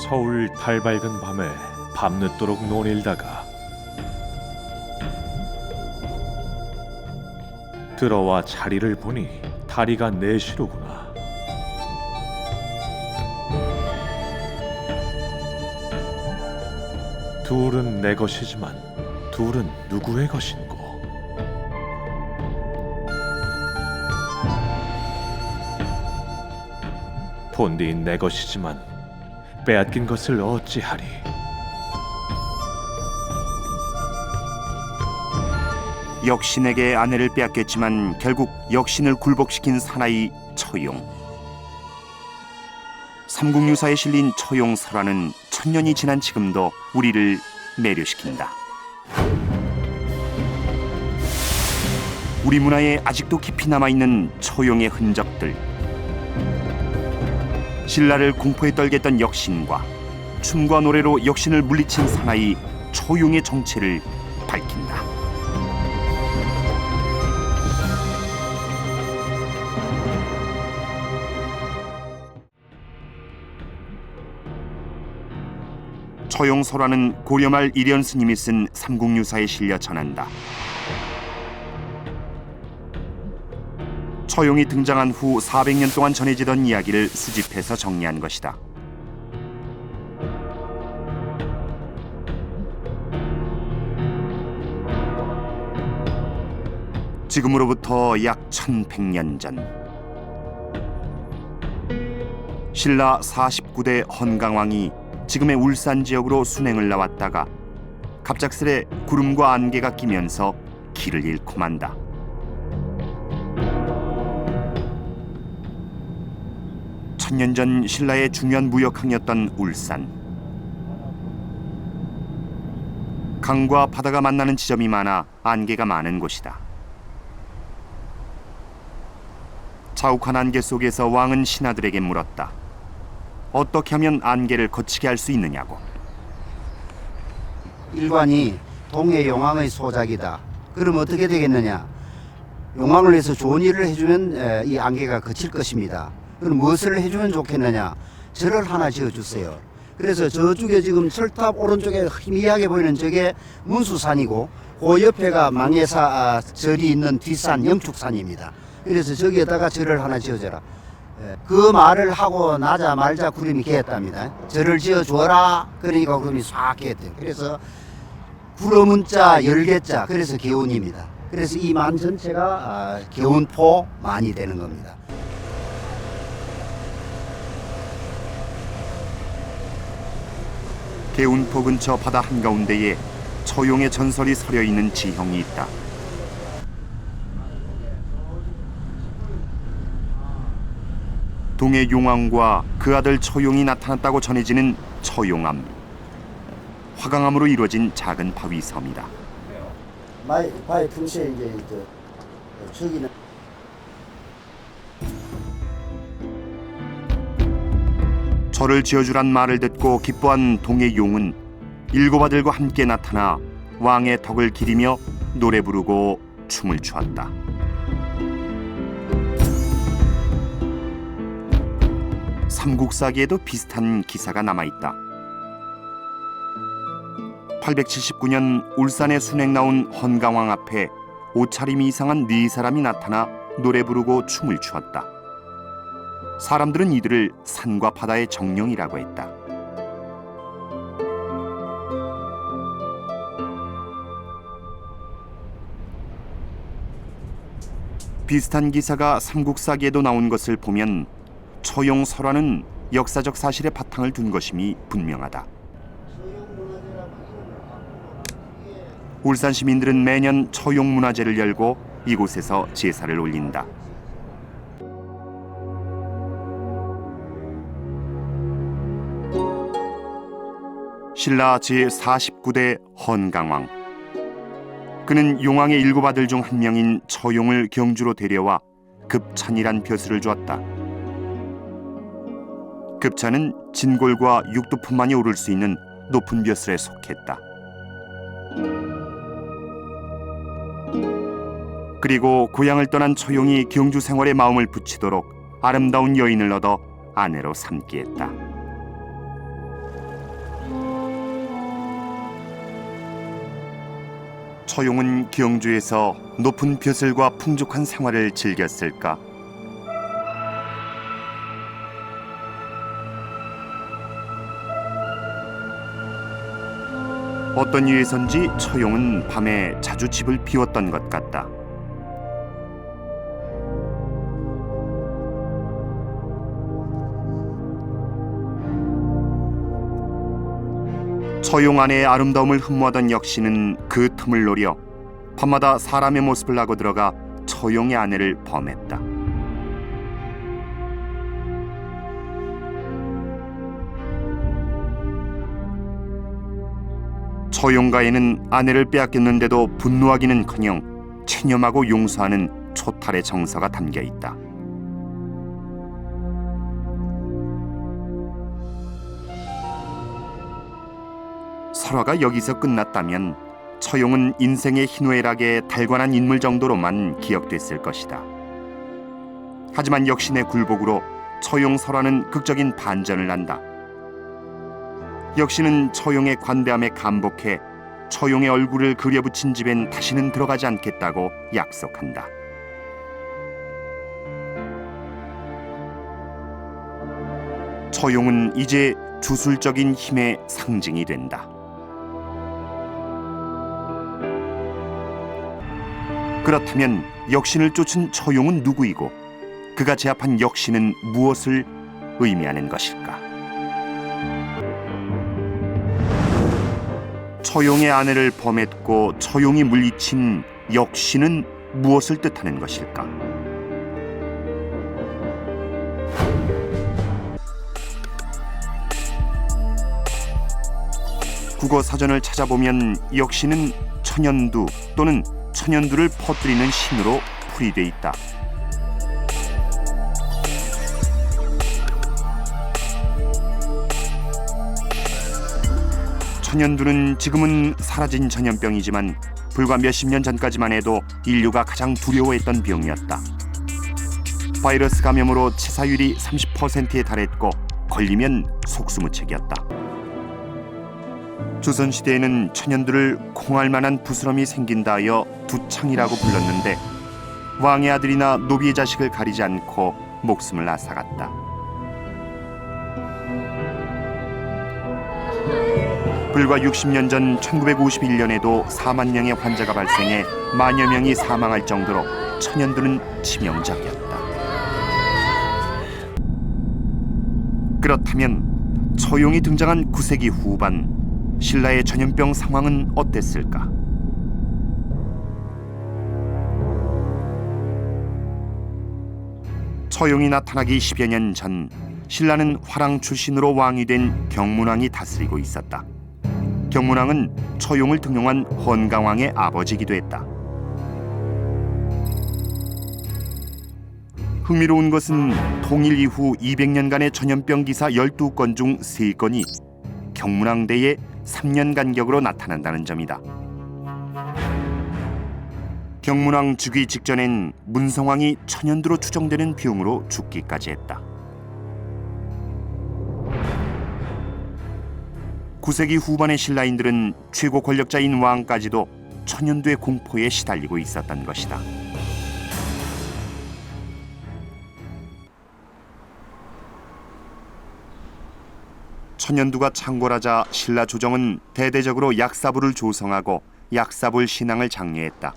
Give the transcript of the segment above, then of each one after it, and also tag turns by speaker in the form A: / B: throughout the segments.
A: 서울 달밝은 밤에 밤늦도록 논일다가 들어와 자리를 보니 다리가 내시로구나. 둘은 내 것이지만 둘은 누구의 것인고? 본디 내 것이지만 빼앗긴 것을 어찌하리?
B: 역신에게 아내를 빼앗겼지만 결국 역신을 굴복시킨 사나이 처용. 삼국유사에 실린 처용 설화는 천년이 지난 지금도 우리를 매료시킨다. 우리 문화에 아직도 깊이 남아있는 처용의 흔적들. 신라를 공포에 떨게 했던 역신과 춤과 노래로 역신을 물리친 사나이 처용의 정체를 밝힌다. 처용설화는 고려말 이련 스님이 쓴 삼국유사에 실려 전한다. 처용이 등장한 후 400년 동안 전해지던 이야기를 수집해서 정리한 것이다. 지금으로부터 약 1100년 전 신라 49대 헌강왕이 지금의 울산 지역으로 순행을 나왔다가 갑작스레 구름과 안개가 끼면서 길을 잃고 만다. 천년 전 신라의 중요한 무역항이었던 울산. 강과 바다가 만나는 지점이 많아 안개가 많은 곳이다. 자욱한 안개 속에서 왕은 신하들에게 물었다. 어떻게 하면 안개를 거치게 할 수 있느냐고.
C: 일관이 동해 용왕의 소작이다. 그럼 어떻게 되겠느냐? 용왕을 위해서 좋은 일을 해주면 이 안개가 거칠 것입니다. 그럼 무엇을 해주면 좋겠느냐? 절을 하나 지어주세요. 그래서 저쪽에 지금 철탑 오른쪽에 희미하게 보이는 저게 문수산이고 그 옆에가 망예사 절이 있는 뒷산 영축산입니다. 그래서 저기에다가 절을 하나 지어줘라. 그 말을 하고 나자 말자 구름이 개었답니다. 절을 지어줘라. 그러니까 구름이 싹 개었대요. 그래서 구름은자 열개자, 그래서 개운입니다. 그래서 이 만 전체가 개운포 만이 되는 겁니다.
B: 개운포 근처 바다 한가운데에 처용의 전설이 서려 있는 지형이 있다. 동해 용왕과 그 아들 처용이 나타났다고 전해지는 처용암. 화강암으로 이루어진 작은 바위섬이다.
C: 바위 틈새에 이제 저기는
B: 절을 지어주란 말을 듣고 기뻐한 동해 용은 일곱 아들과 함께 나타나 왕의 덕을 기리며 노래 부르고 춤을 추었다. 삼국사기에도 비슷한 기사가 남아있다. 879년 울산에 순행 나온 헌강왕 앞에 옷차림이 이상한 네 사람이 나타나 노래 부르고 춤을 추었다. 사람들은 이들을 산과 바다의 정령이라고 했다. 비슷한 기사가 삼국사기에도 나온 것을 보면 처용 설화는 역사적 사실에 바탕을 둔 것임이 분명하다. 울산 시민들은 매년 처용 문화제를 열고 이곳에서 제사를 올린다. 신라 제49대 헌강왕. 그는 용왕의 일곱 아들 중 한 명인 처용을 경주로 데려와 급찬이란 벼슬을 주었다. 급찬은 진골과 육두품만이 오를 수 있는 높은 벼슬에 속했다. 그리고 고향을 떠난 처용이 경주 생활에 마음을 붙이도록 아름다운 여인을 얻어 아내로 삼게 했다. 처용은 경주에서 높은 벼슬과 풍족한 생활을 즐겼을까? 어떤 이유에선지 처용은 밤에 자주 집을 비웠던 것 같다. 처용 아내의 아름다움을 흠모하던 역신은 그 틈을 노려 밤마다 사람의 모습을 하고 들어가 처용의 아내를 범했다. 처용가에는 아내를 빼앗겼는데도 분노하기는커녕 체념하고 용서하는 초탈의 정서가 담겨 있다. 설화가 여기서 끝났다면 처용은 인생의 희노애락에 달관한 인물 정도로만 기억됐을 것이다. 하지만 역신의 굴복으로 처용 설화는 극적인 반전을 한다. 역신은 처용의 관대함에 감복해 처용의 얼굴을 그려붙인 집엔 다시는 들어가지 않겠다고 약속한다. 처용은 이제 주술적인 힘의 상징이 된다. 그렇다면 역신을 쫓은 처용은 누구이고 그가 제압한 역신은 무엇을 의미하는 것일까? 처용의 아내를 범했고 처용이 물리친 역신은 무엇을 뜻하는 것일까? 국어 사전을 찾아보면 역신은 천연두 또는 천연두를 퍼뜨리는 신으로 풀이돼 있다. 천연두는 지금은 사라진 전염병이지만 불과 몇십 년 전까지만 해도 인류가 가장 두려워했던 병이었다. 바이러스 감염으로 치사율이 30%에 달했고 걸리면 속수무책이었다. 조선시대에는 천연두를 콩알만한 부스럼이 생긴다 하여 두창이라고 불렀는데 왕의 아들이나 노비의 자식을 가리지 않고 목숨을 앗아갔다. 불과 60년 전 1951년에도 4만 명의 환자가 발생해 만여 명이 사망할 정도로 천연두는 치명적이었다. 그렇다면 처용이 등장한 9세기 후반 신라의 전염병 상황은 어땠을까? 처용이 나타나기 10여 년 전 신라는 화랑 출신으로 왕이 된 경문왕이 다스리고 있었다. 경문왕은 처용을 등용한 헌강왕의 아버지이기도 했다. 흥미로운 것은 통일 이후 200년간의 전염병 기사 12건 중 3건이 경문왕 대에 3년 간격으로 나타난다는 점이다. 경문왕 죽기 직전엔 문성왕이 천연두로 추정되는 병으로 죽기까지 했다. 9세기 후반의 신라인들은 최고 권력자인 왕까지도 천연두의 공포에 시달리고 있었던 것이다. 천연두가 창궐하자 신라 조정은 대대적으로 약사부를 조성하고 약사불 신앙을 장려했다.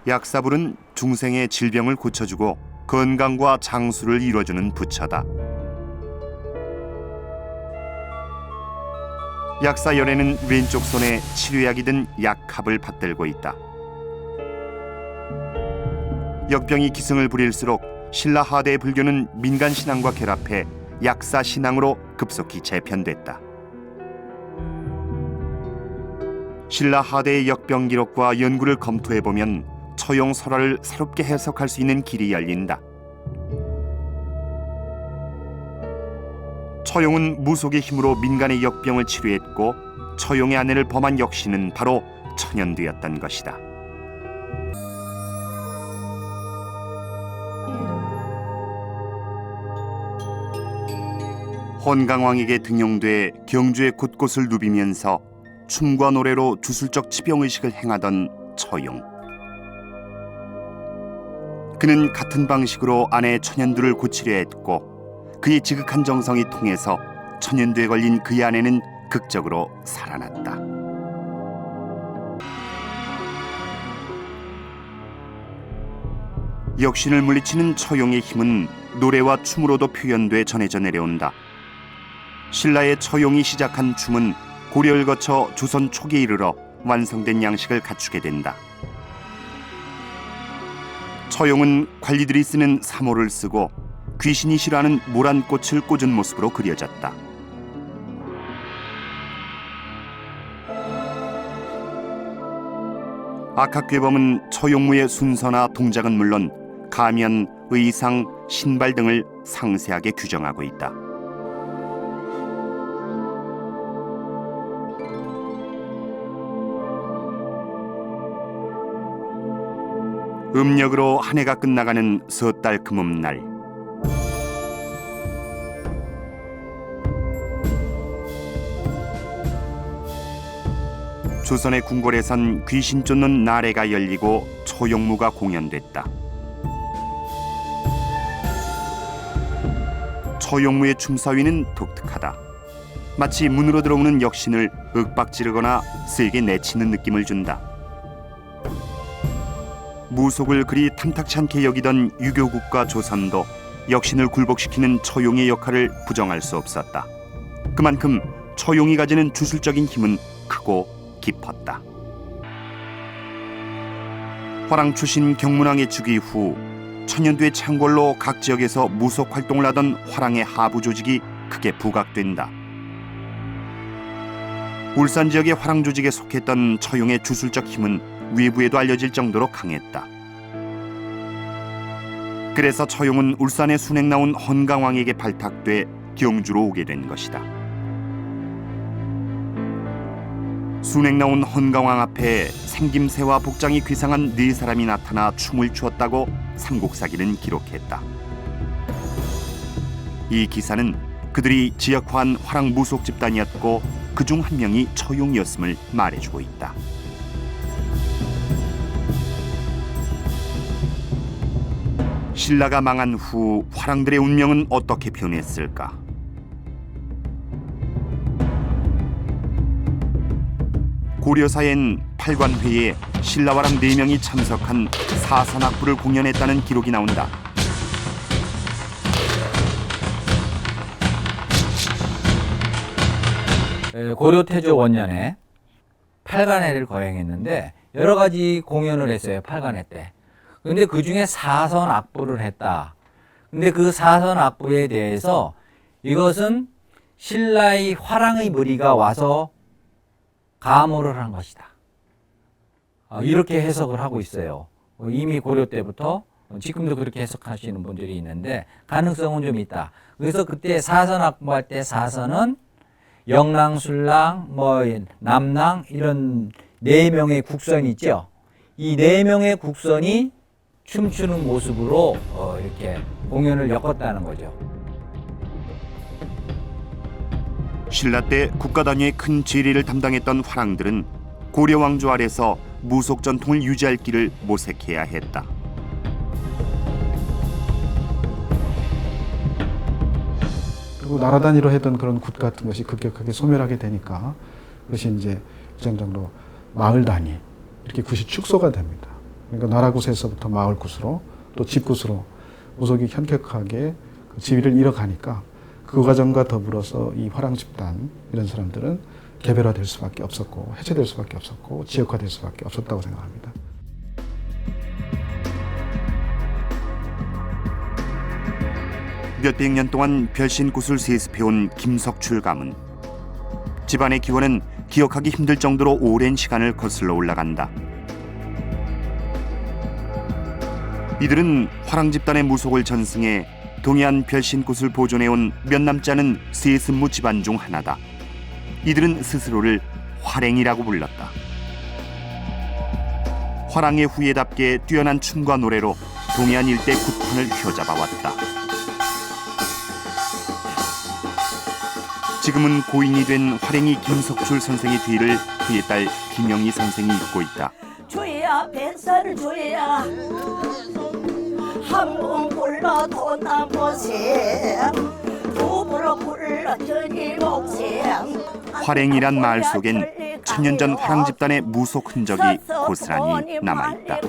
B: 약사불은 중생의 질병을 고쳐주고 건강과 장수를 이루어주는 부처다. 약사열에는 왼쪽 손에 치료약이 든 약합을 받들고 있다. 역병이 기승을 부릴수록 신라 하대의 불교는 민간 신앙과 결합해 약사 신앙으로 급속히 재편됐다. 신라 하대의 역병 기록과 연구를 검토해보면 처용 설화를 새롭게 해석할 수 있는 길이 열린다. 처용은 무속의 힘으로 민간의 역병을 치료했고 처용의 아내를 범한 역신은 바로 천연두였던 것이다. 헌강왕에게 등용돼 경주의 곳곳을 누비면서 춤과 노래로 주술적 치병의식을 행하던 처용. 그는 같은 방식으로 아내의 천연두를 고치려 했고 그의 지극한 정성이 통해서 천연두에 걸린 그의 아내는 극적으로 살아났다. 역신을 물리치는 처용의 힘은 노래와 춤으로도 표현돼 전해져 내려온다. 신라의 처용이 시작한 춤은 고려를 거쳐 조선 초기에 이르러 완성된 양식을 갖추게 된다. 처용은 관리들이 쓰는 사모를 쓰고 귀신이 싫어하는 모란 꽃을 꽂은 모습으로 그려졌다. 악학괴범은 처용무의 순서나 동작은 물론 가면, 의상, 신발 등을 상세하게 규정하고 있다. 음력으로 한 해가 끝나가는 섣달 금음날, 조선의 궁궐에선 귀신 쫓는 나래가 열리고 처용무가 공연됐다. 처용무의 춤사위는 독특하다. 마치 문으로 들어오는 역신을 윽박지르거나 세게 내치는 느낌을 준다. 무속을 그리 탐탁치 않게 여기던 유교국가 조선도 역신을 굴복시키는 처용의 역할을 부정할 수 없었다. 그만큼 처용이 가지는 주술적인 힘은 크고 깊었다. 화랑 출신 경문왕의 즉위 후 천연두의 창궐로 각 지역에서 무속 활동을 하던 화랑의 하부 조직이 크게 부각된다. 울산 지역의 화랑 조직에 속했던 처용의 주술적 힘은 외부에도 알려질 정도로 강했다. 그래서 처용은 울산에 순행 나온 헌강왕에게 발탁돼 경주로 오게 된 것이다. 순행 나온 헌강왕 앞에 생김새와 복장이 괴상한 네 사람이 나타나 춤을 추었다고 삼국사기는 기록했다. 이 기사는 그들이 지역화한 화랑 무속 집단이었고 그중 한 명이 처용이었음을 말해주고 있다. 신라가 망한 후 화랑들의 운명은 어떻게 변했을까? 고려사엔 팔관회에 신라화랑 4명이 참석한 사선악부를 공연했다는 기록이 나온다.
D: 고려 태조 원년에 팔관회를 거행했는데 여러 가지 공연을 했어요. 팔관회 때. 근데 그 중에 사선악부를 했다. 근데 그 사선악부에 대해서 이것은 신라의 화랑의 무리가 와서 가모를 한 것이다. 이렇게 해석을 하고 있어요. 이미 고려 때부터 지금도 그렇게 해석하시는 분들이 있는데 가능성은 좀 있다. 그래서 그때 사선악부 할 때 사선은 영랑, 술랑, 남랑 이런 4명의 국선이 있죠. 이 4명의 국선이 춤추는 모습으로 이렇게 공연을 엮었다는 거죠.
B: 신라 때 국가 단위의 큰 지리를 담당했던 화랑들은 고려 왕조 아래서 무속 전통을 유지할 길을 모색해야 했다.
E: 그리고 나라 단위로 했던 그런 굿 같은 것이 급격하게 소멸하게 되니까 그것이 이제 일정적으로 마을 단위 이렇게 굿이 축소가 됩니다. 그러니까 나라 굿에서부터 마을 굿으로 또 집 굿으로 무속이 현격하게 그 지위를 잃어가니까 그 과정과 더불어서 이 화랑 집단 이런 사람들은 개별화될 수밖에 없었고 해체될 수밖에 없었고 지역화될 수밖에 없었다고 생각합니다.
B: 몇백 년 동안 별신굿을 세습해온 김석출 가문. 집안의 기원은 기억하기 힘들 정도로 오랜 시간을 거슬러 올라간다. 이들은 화랑 집단의 무속을 전승해 동해안 별신굿을 보존해온 몇 남지 않은 세습무 집안 중 하나다. 이들은 스스로를 화랭이라고 불렀다. 화랑의 후예답게 뛰어난 춤과 노래로 동해안 일대 굿판을 휘어잡아왔다. 지금은 고인이 된 활행이 김석출 선생의 뒤를 그의 딸 김영희 선생이 잇고 있다.
F: 주야 백살 주야 한번 불러도 나보세 두부로 불러주니 목세.
B: 활행이란 말 속엔 천년 전 화랑 집단의 무속 흔적이 고스란히 남아있다.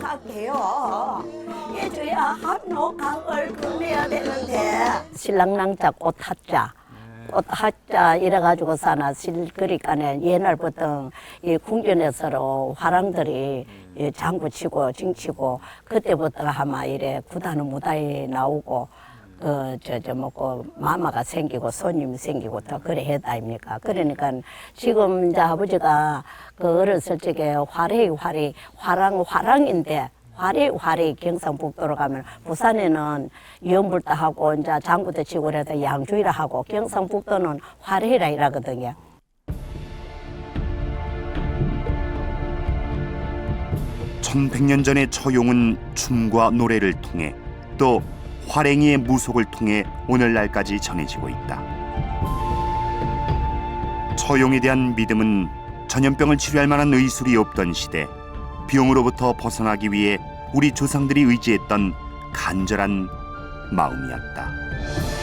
F: 예주야 한옥강을 금해야 되는데 신랑랑자 꽃하자 꽃하자 이래가지고 사나 그러니까는 옛날부터 이 궁전에서로 화랑들이 장구치고 징치고 그때부터 아마 이래 구단은 무다에 나오고 먹고 마마가 생기고 손님이 생기고 더 그래 했다 아닙니까? 그러니까 지금 이제 아버지가 그 어렸을 적에 화랑인데 화리 경상북도로 가면 부산에는 연불도 하고 이제 장구도 치고 그래서 양주이라 하고 경상북도는 화리라 이라거든요.
B: 천백년 전의 처용은 춤과 노래를 통해 또 활행이의 무속을 통해 오늘날까지 전해지고 있다. 처용에 대한 믿음은 전염병을 치료할 만한 의술이 없던 시대 병으로부터 벗어나기 위해 우리 조상들이 의지했던 간절한 마음이었다.